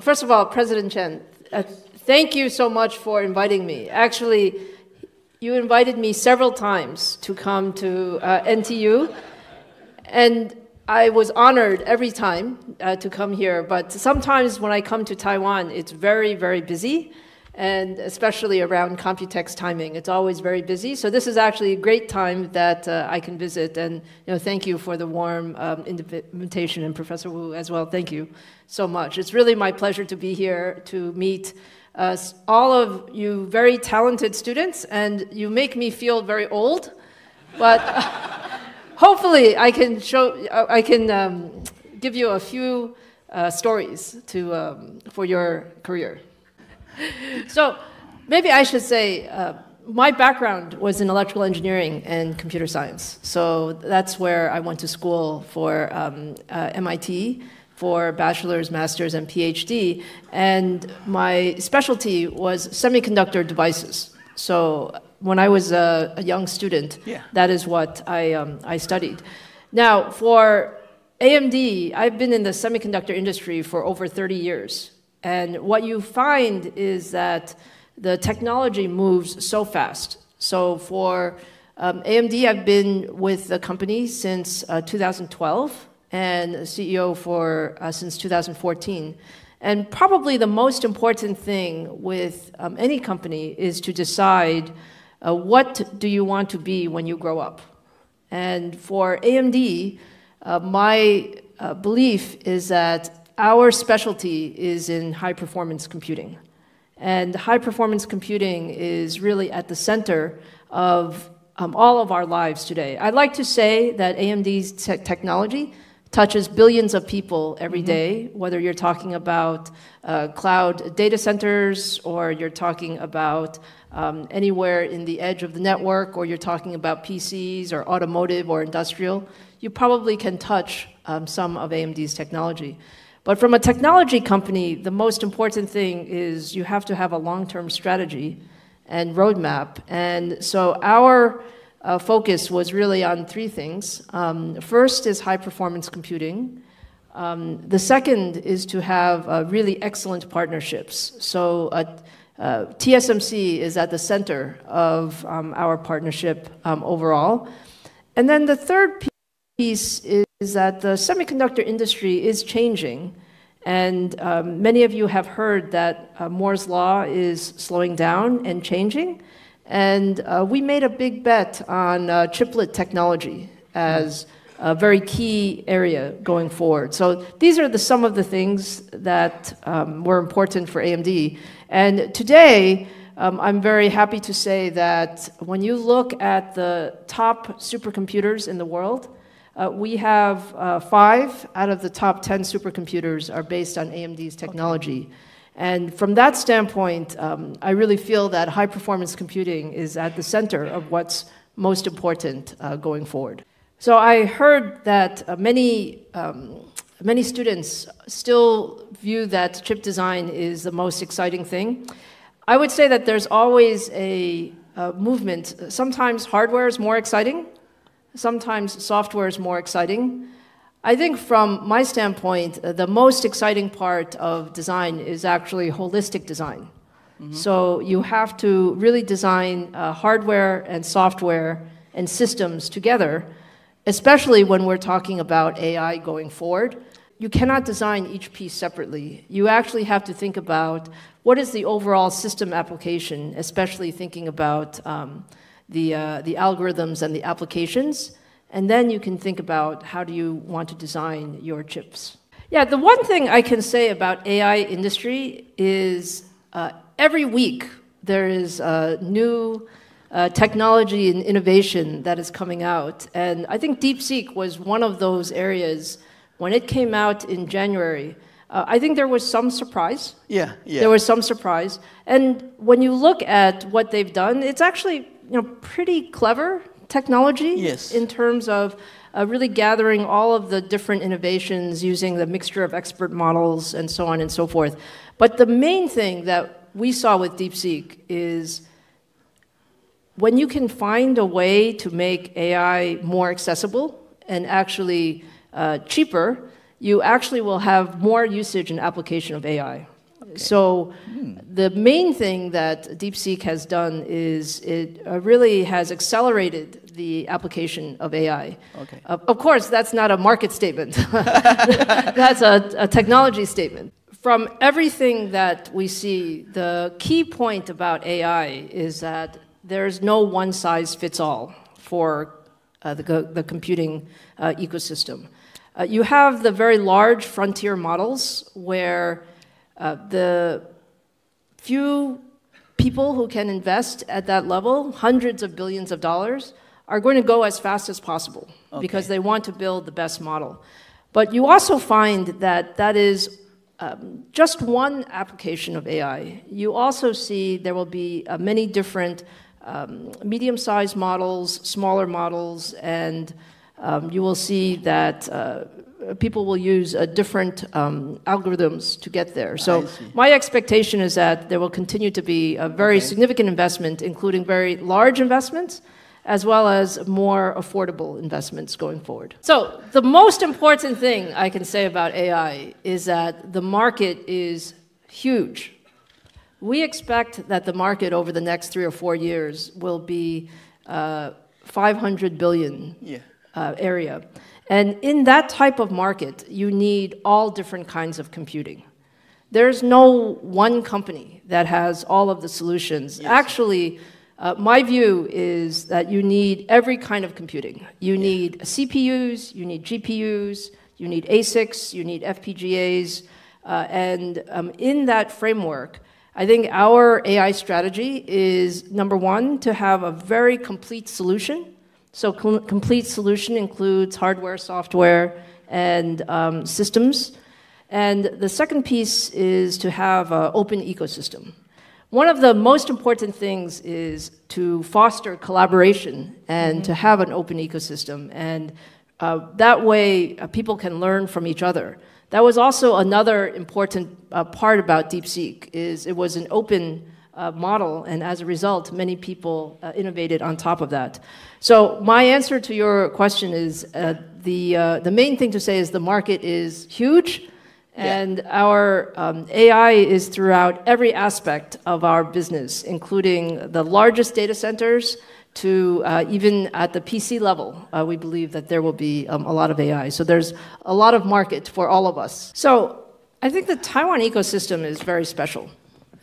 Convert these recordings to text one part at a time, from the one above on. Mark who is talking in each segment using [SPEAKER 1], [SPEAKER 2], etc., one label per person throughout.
[SPEAKER 1] first of all, President Chen, thank you so much for inviting me. Actually, you invited me several times to come to NTU, and I was honored every time to come here, but sometimes when I come to Taiwan, it's very, very busy, and especially around Computex timing, it's always very busy. So this is actually a great time that I can visit, and thank you for the warm invitation, and Professor Wu as well. Thank you so much. It's really my pleasure to be here to meet all of you very talented students, and you make me feel very old, but hopefully I can give you a few stories for your career. So maybe I should say my background was in electrical engineering and computer science. So that's where I went to school for MIT for bachelor's, master's, and PhD. And my specialty was semiconductor devices. So when I was a young student, that is what I studied. Now, for AMD, I've been in the semiconductor industry for over 30 years. And what you find is that the technology moves so fast. So for AMD, I've been with the company since 2012 and CEO since 2014. And probably the most important thing with any company is to decide what do you want to be when you grow up. And for AMD, my belief is that our specialty is in high-performance computing. And high-performance computing is really at the center of all of our lives today. I'd like to say that AMD's technology touches billions of people every day, whether you're talking about cloud data centers, or you're talking about anywhere in the edge of the network, or you're talking about PCs, or automotive, or industrial. You probably can touch some of AMD's technology. But from a technology company, the most important thing is you have to have a long-term strategy and roadmap. And so our focus was really on three things. First is high-performance computing. The second is to have really excellent partnerships. So TSMC is at the center of our partnership overall. And then the third piece is that the semiconductor industry is changing. And many of you have heard that Moore's Law is slowing down and changing. And we made a big bet on chiplet technology as a very key area going forward. So these are some of the things that were important for AMD. And today, I'm very happy to say that when you look at the top supercomputers in the world, we have 5 out of the top 10 supercomputers are based on AMD's technology. And from that standpoint, I really feel that high-performance computing is at the center of what's most important going forward. So I heard that many students still view that chip design is the most exciting thing. I would say that there's always a movement. Sometimes hardware is more exciting. Sometimes software is more exciting. I think from my standpoint, the most exciting part of design is actually holistic design. So you have to really design hardware and software and systems together, especially when we're talking about AI going forward. You cannot design each piece separately. You actually have to think about what is the overall system application, especially thinking about the algorithms and the applications. And then you can think about how do you want to design your chips. Yeah, the one thing I can say about AI industry is every week there is new technology and innovation that is coming out. And I think DeepSeek was one of those areas. When it came out in January, I think there was some surprise. Yeah. There was some surprise. And when you look at what they've done, it's actually pretty clever technology in terms of really gathering all of the different innovations using the mixture of expert models and so on and so forth. But the main thing that we saw with DeepSeek is when you can find a way to make AI more accessible and actually cheaper, you actually will have more usage and application of AI. Okay. So the main thing that DeepSeek has done is it really has accelerated the application of AI. Okay. Of course, that's not a market statement. That's a technology statement. From everything that we see, the key point about AI is that there's no one-size-fits-all for the computing ecosystem. You have the very large frontier models where the few people who can invest at that level, hundreds of billions of dollars, are going to go as fast as possible because they want to build the best model. But you also find that that is just one application of AI. You also see there will be many different medium-sized models, smaller models, and you will see that people will use different algorithms to get there. So my expectation is that there will continue to be a very significant investment, including very large investments, as well as more affordable investments going forward. So the most important thing I can say about AI is that the market is huge. We expect that the market over the next 3 or 4 years will be 500 billion area. And in that type of market, you need all different kinds of computing. There's no one company that has all of the solutions. Yes. Actually, my view is that you need every kind of computing. You need CPUs, you need GPUs, you need ASICs, you need FPGAs, and in that framework, I think our AI strategy is, number one, to have a very complete solution. So complete solution includes hardware, software, and systems. And the second piece is to have an open ecosystem. One of the most important things is to foster collaboration and to have an open ecosystem. And that way, people can learn from each other. That was also another important part about DeepSeek, is it was an open model, and as a result, many people innovated on top of that. So my answer to your question is the main thing to say is the market is huge, and our AI is throughout every aspect of our business, including the largest data centers to even at the PC level. We believe that there will be a lot of AI. So there's a lot of market for all of us. So I think the Taiwan ecosystem is very special.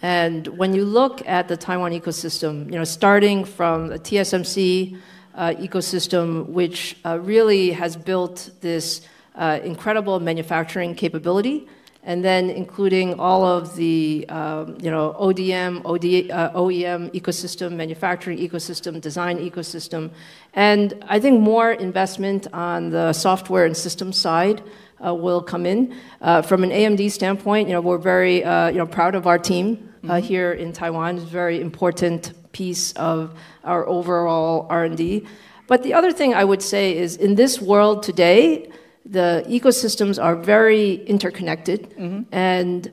[SPEAKER 1] And when you look at the Taiwan ecosystem, starting from the TSMC ecosystem, which really has built this incredible manufacturing capability, and then including all of the ODM, OEM ecosystem, manufacturing ecosystem, design ecosystem, and I think more investment on the software and system side will come in. From an AMD standpoint, we're very proud of our team here in Taiwan. It's a very important piece of our overall R&D. But the other thing I would say is, in this world today, the ecosystems are very interconnected, and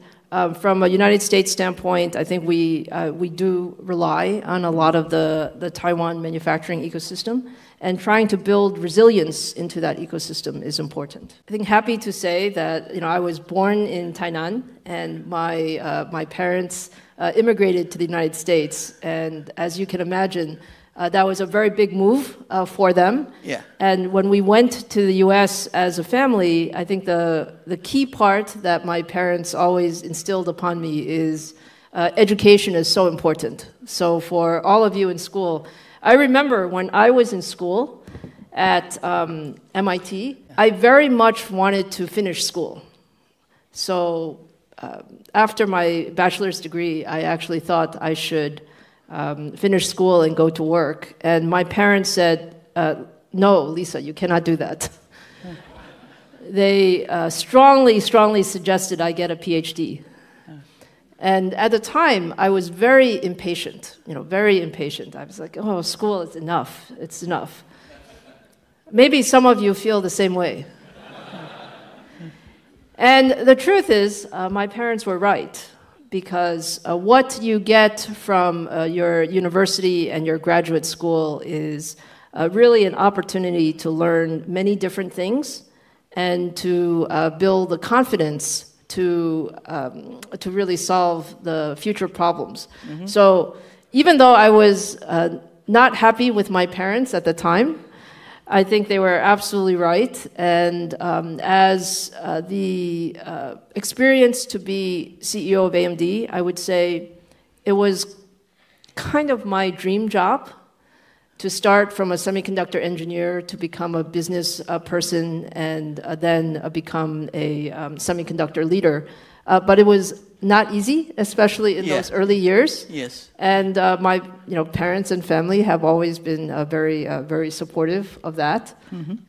[SPEAKER 1] from a United States standpoint, I think we do rely on a lot of the Taiwan manufacturing ecosystem, and trying to build resilience into that ecosystem is important. I think happy to say that I was born in Tainan, and my parents immigrated to the United States, and as you can imagine, that was a very big move for them. Yeah. And when we went to the U.S. as a family, I think the key part that my parents always instilled upon me is education is so important. So for all of you in school, I remember when I was in school at MIT, I very much wanted to finish school. So after my bachelor's degree, I actually thought I should finish school and go to work. And my parents said, no, Lisa, you cannot do that. They strongly suggested I get a PhD. And at the time, I was very impatient, very impatient. I was like, oh, school is enough. It's enough. Maybe some of you feel the same way. And the truth is, my parents were right, because what you get from your university and your graduate school is really an opportunity to learn many different things and to build the confidence to really solve the future problems. So even though I was not happy with my parents at the time, I think they were absolutely right. And as the experience to be CEO of AMD, I would say it was kind of my dream job to start from a semiconductor engineer to become a business person and then become a semiconductor leader. But it was not easy, especially in those early years.
[SPEAKER 2] Yes.
[SPEAKER 1] And my parents and family have always been very supportive of that.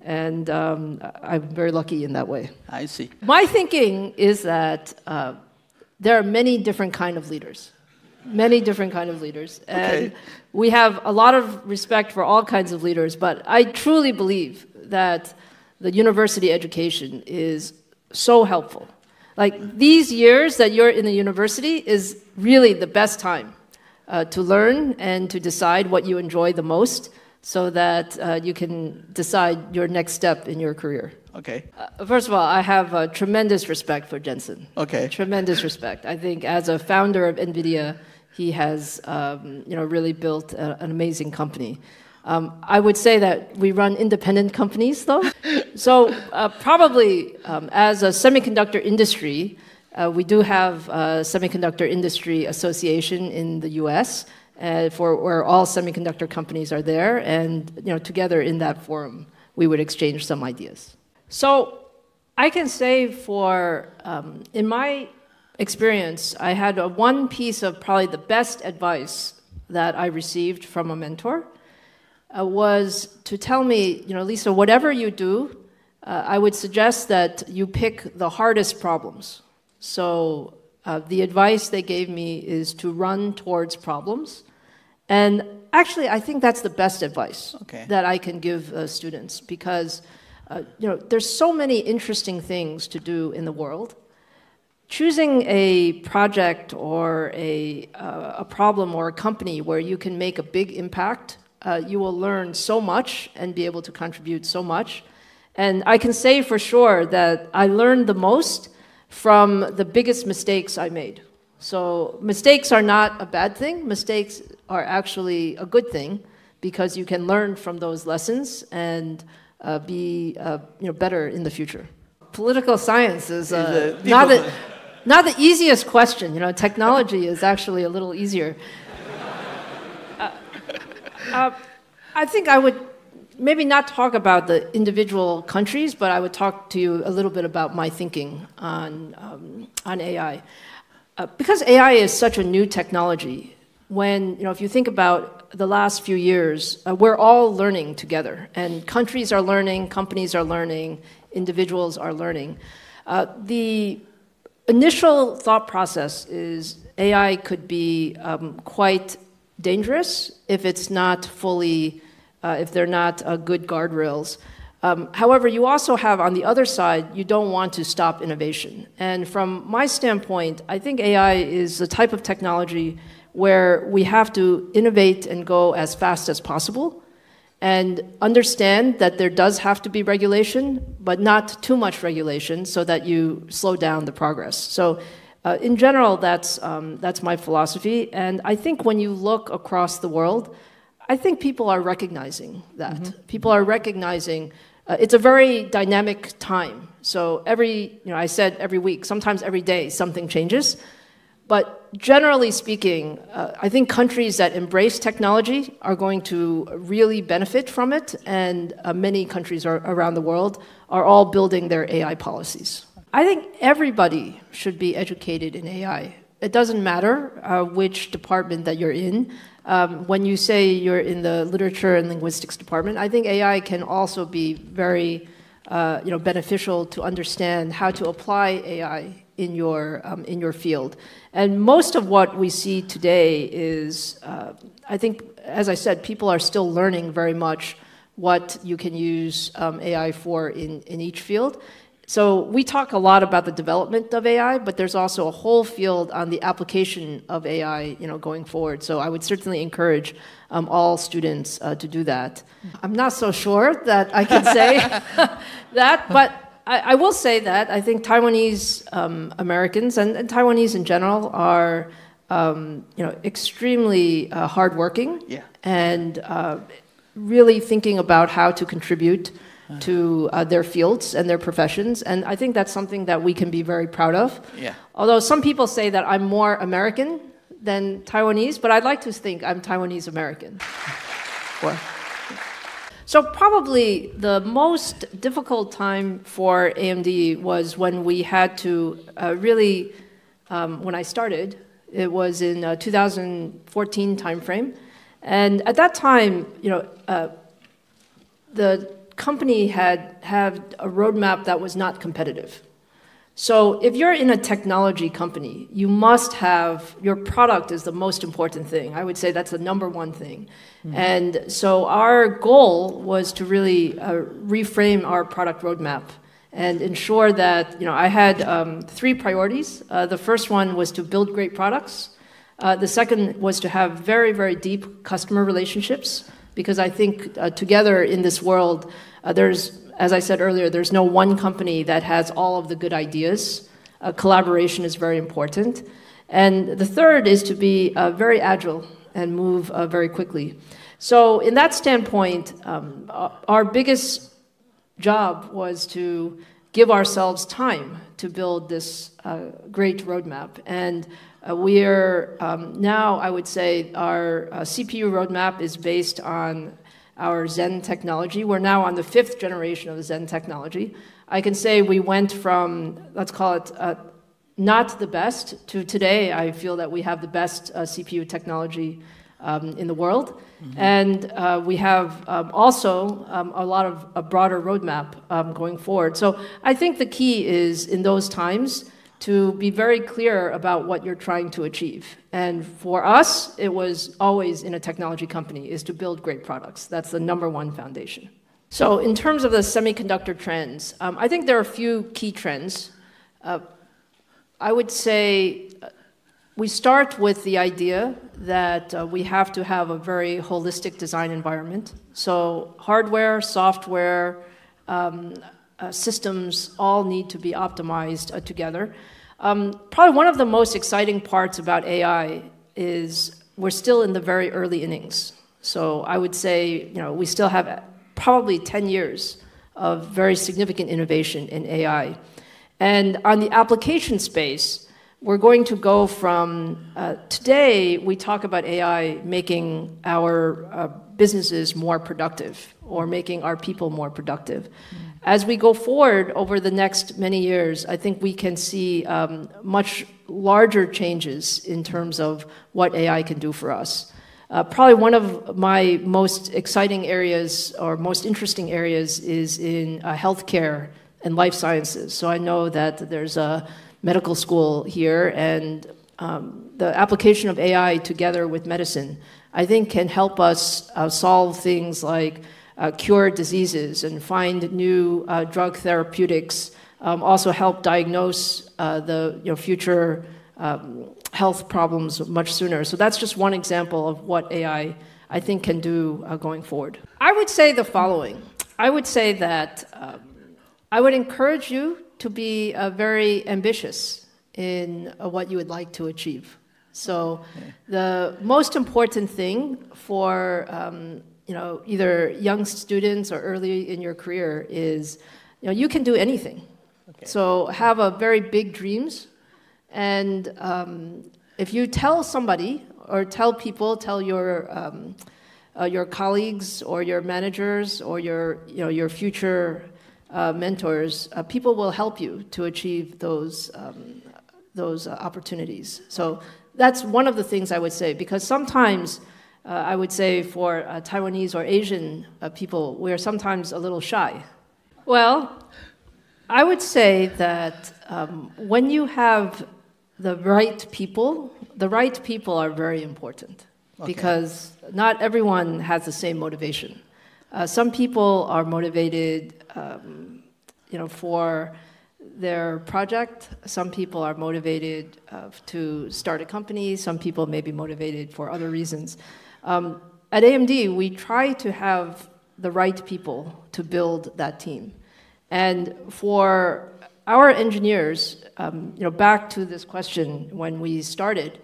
[SPEAKER 1] And I'm very lucky in that way.
[SPEAKER 2] I see.
[SPEAKER 1] My thinking is that there are many different kinds of leaders. Many different kinds of leaders. And we have a lot of respect for all kinds of leaders, but I truly believe that the university education is so helpful. Like these years that you're in the university is really the best time to learn and to decide what you enjoy the most so that you can decide your next step in your career.
[SPEAKER 2] Okay.
[SPEAKER 1] First of all, I have tremendous respect for Jensen.
[SPEAKER 2] Okay.
[SPEAKER 1] Tremendous respect. I think as a founder of NVIDIA, he has really built an amazing company. I would say that we run independent companies, though. So probably as a semiconductor industry, we do have a Semiconductor Industry Association in the U.S. Where all semiconductor companies are there, and together in that forum, we would exchange some ideas. So I can say in my experience, I had one piece of probably the best advice that I received from a mentor was to tell me, Lisa, whatever you do, I would suggest that you pick the hardest problems. So the advice they gave me is to run towards problems. And actually, I think that's the best advice that I can give students because there's so many interesting things to do in the world. Choosing a project or a problem or a company where you can make a big impact, you will learn so much and be able to contribute so much. And I can say for sure that I learned the most from the biggest mistakes I made. So mistakes are not a bad thing. Mistakes are actually a good thing because you can learn from those lessons and be better in the future. Political science is not the easiest question. Technology is actually a little easier. I think I would maybe not talk about the individual countries, but I would talk to you a little bit about my thinking on AI. Because AI is such a new technology, if you think about the last few years, we're all learning together, and countries are learning, companies are learning, individuals are learning. The initial thought process is AI could be quite dangerous if it's not fully, if they're not good guardrails. However, you also have on the other side, you don't want to stop innovation. And from my standpoint, I think AI is the type of technology where we have to innovate and go as fast as possible and understand that there does have to be regulation, but not too much regulation so that you slow down the progress. So in general, that's my philosophy. And I think when you look across the world, I think people are recognizing that. People are recognizing it's a very dynamic time. So I said every week, sometimes every day, something changes. But generally speaking, I think countries that embrace technology are going to really benefit from it, and many countries around the world are all building their AI policies. I think everybody should be educated in AI. It doesn't matter which department that you're in. When you say you're in the literature and linguistics department, I think AI can also be very beneficial to understand how to apply AI in your field. And most of what we see today is, I think, as I said, people are still learning very much what you can use AI for in each field. So we talk a lot about the development of AI, but there's also a whole field on the application of AI, going forward. So I would certainly encourage all students to do that. I'm not so sure that I can say that, but I will say that I think Taiwanese Americans and Taiwanese in general are extremely hardworking and really thinking about how to contribute to their fields and their professions. And I think that's something that we can be very proud of. Yeah. Although some people say that I'm more American than Taiwanese, but I'd like to think I'm Taiwanese American. So probably the most difficult time for AMD was when we had to really, when I started, it was in 2014 timeframe. And at that time, the company had a roadmap that was not competitive. So if you're in a technology company, you must have, your product is the most important thing. I would say that's the #1 thing. Mm-hmm. And so our goal was to really reframe our product roadmap and ensure that, I had 3 priorities. The first one was to build great products. The second was to have very, very deep customer relationships, because I think together in this world, as I said earlier, there's no one company that has all of the good ideas. Collaboration is very important. And the third is to be very agile and move very quickly. So in that standpoint, our biggest job was to give ourselves time to build this great roadmap. And we're now, I would say, our CPU roadmap is based on our Zen technology. We're now on the 5th generation of the Zen technology. I can say we went from, let's call it, not the best to today. I feel that we have the best CPU technology in the world. Mm-hmm. And we have also a lot of a broader roadmap going forward. So I think the key is, in those times, to be very clear about what you're trying to achieve. And for us, it was always in a technology company, is to build great products. That's the #1 foundation. So in terms of the semiconductor trends, I think there are a few key trends. I would say we start with the idea that we have to have a very holistic design environment. So hardware, software, systems all need to be optimized together. Probably one of the most exciting parts about AI is we're still in the very early innings. So I would say, we still have probably 10 years of very significant innovation in AI. And on the application space, we're going to go from, today we talk about AI making our businesses more productive or making our people more productive. Mm. As we go forward over the next many years, I think we can see much larger changes in terms of what AI can do for us. Probably one of my most exciting areas or most interesting areas is in healthcare and life sciences. So I know that there's a medical school here, and the application of AI together with medicine, I think, can help us solve things like cure diseases and find new drug therapeutics, also help diagnose the future health problems much sooner. So that's just one example of what AI, I think, can do going forward. I would say the following. I would say that I would encourage you to be very ambitious in what you would like to achieve. So the most important thing for either young students or early in your career is, you can do anything. Okay. So have a very big dreams, and if you tell somebody or tell people, tell your colleagues or your managers or your future mentors, people will help you to achieve those opportunities. So that's one of the things I would say, because sometimes I would say for Taiwanese or Asian people, we're sometimes a little shy. Well, I would say that when you have the right people are very important. Okay. Because not everyone has the same motivation. Some people are motivated, for their project. Some people are motivated to start a company. Some people may be motivated for other reasons. At AMD, we try to have the right people to build that team. And for our engineers, back to this question when we started,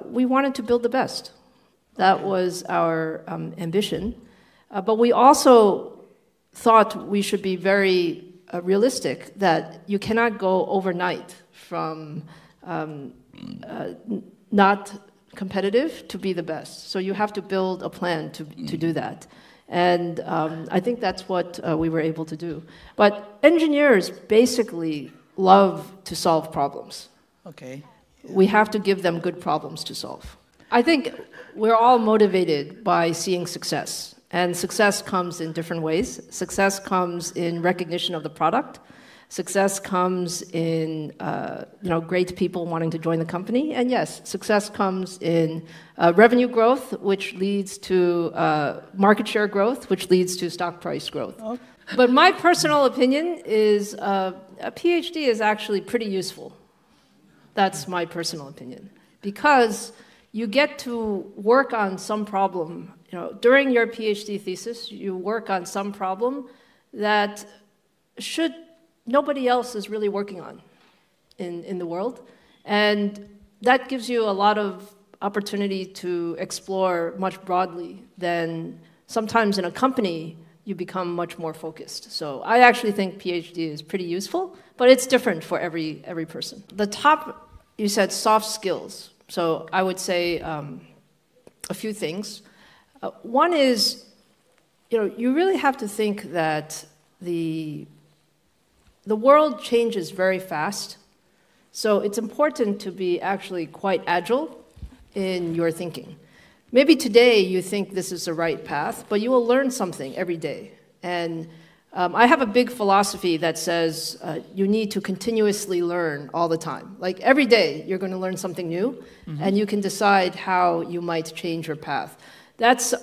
[SPEAKER 1] we wanted to build the best. That was our ambition. But we also thought we should be very realistic, that you cannot go overnight from not competitive to be the best. So you have to build a plan to do that. And I think that's what we were able to do. But engineers basically love to solve problems.
[SPEAKER 2] Okay.
[SPEAKER 1] We have to give them good problems to solve. I think we're all motivated by seeing success. And success comes in different ways. Success comes in recognition of the product. Success comes in great people wanting to join the company. And yes, success comes in revenue growth, which leads to market share growth, which leads to stock price growth. Okay. But my personal opinion is a PhD is actually pretty useful. That's my personal opinion. Because you get to work on some problem. During your PhD thesis, you work on some problem that nobody else is really working on in the world. And that gives you a lot of opportunity to explore much broadly than sometimes in a company you become much more focused. So I actually think PhD is pretty useful, but it's different for every person. The top, you said soft skills. So I would say a few things. One is, you really have to think that the world changes very fast, so it's important to be actually quite agile in your thinking. Maybe today you think this is the right path, but you will learn something every day. And I have a big philosophy that says you need to continuously learn all the time. Like every day you're going to learn something new, and you can decide how you might change your path. That's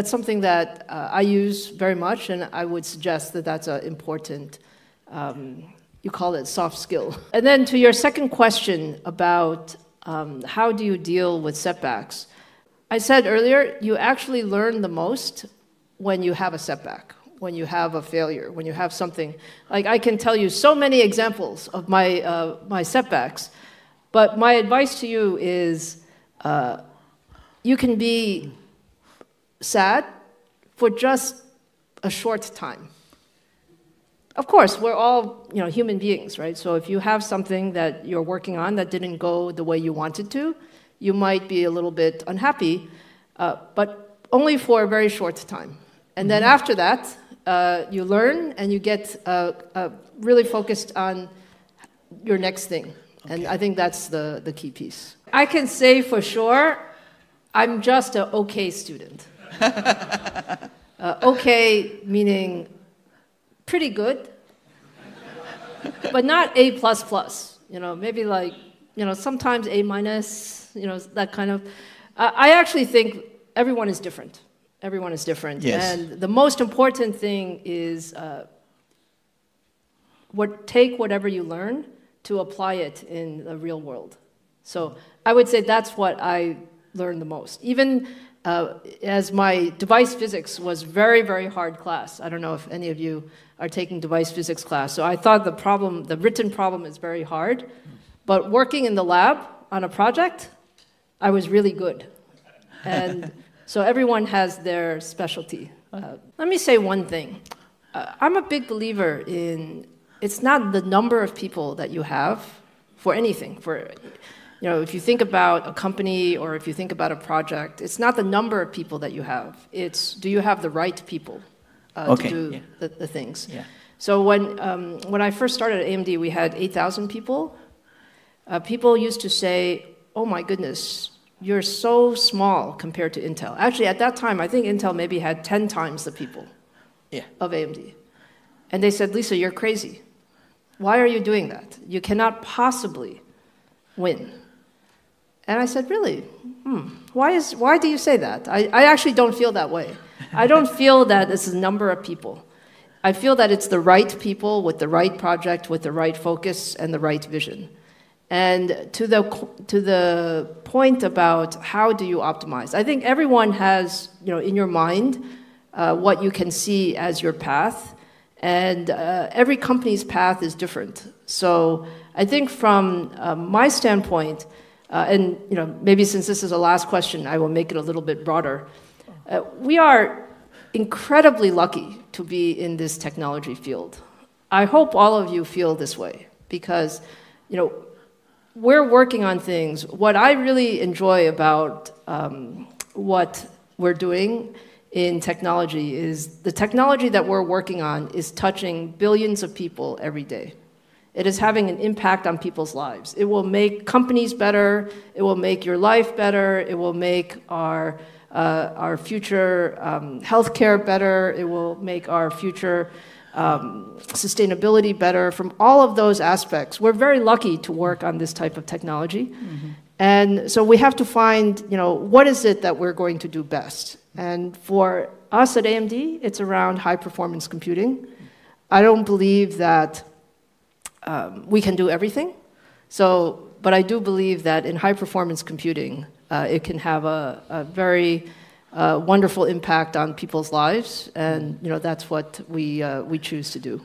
[SPEAKER 1] something that I use very much, and I would suggest that that's an important you call it soft skill. And then to your second question about how do you deal with setbacks, I said earlier, you actually learn the most when you have a setback, when you have a failure, when you have something. Like I can tell you so many examples of my setbacks, but my advice to you is you can be sad for just a short time. Of course, we're all human beings, right? So if you have something that you're working on that didn't go the way you wanted to, you might be a little bit unhappy, but only for a very short time. And then after that, you learn and you get really focused on your next thing. Okay. And I think that's the key piece. I can say for sure, I'm just an okay student. Okay meaning pretty good, but not A++. Maybe like, sometimes A-, that kind of. I actually think everyone is different. Everyone is different. Yes. And the most important thing is take whatever you learn to apply it in the real world. So I would say that's what I learned the most. Even as my device physics was very, very hard class. I don't know if any of you are taking device physics class. So I thought the written problem is very hard. But working in the lab on a project, I was really good. And so everyone has their specialty. Let me say one thing. I'm a big believer in, it's not the number of people that you have for anything. If you think about a company or if you think about a project, it's not the number of people that you have. It's do you have the right people to do the things. Yeah. So when I first started at AMD, we had 8,000 people. People used to say, oh my goodness, you're so small compared to Intel. Actually, at that time, I think Intel maybe had 10 times the people of AMD. And they said, Lisa, you're crazy. Why are you doing that? You cannot possibly win. And I said, really? Why do you say that? I actually don't feel that way. I don't feel that it's a number of people. I feel that it's the right people with the right project, with the right focus, and the right vision. And to the point about how do you optimize, I think everyone has, in your mind, what you can see as your path. And every company's path is different. So I think from my standpoint, and maybe since this is the last question, I will make it a little bit broader. We are incredibly lucky to be in this technology field. I hope all of you feel this way because, we're working on things. What I really enjoy about what we're doing in technology is the technology that we're working on is touching billions of people every day. It is having an impact on people's lives. It will make companies better. It will make your life better. It will make our future healthcare better. It will make our future sustainability better. From all of those aspects, we're very lucky to work on this type of technology. Mm-hmm. And so we have to find, what is it that we're going to do best? And for us at AMD, it's around high-performance computing. I don't believe that we can do everything. But I do believe that in high-performance computing, it can have a very wonderful impact on people's lives, and that's what we choose to do.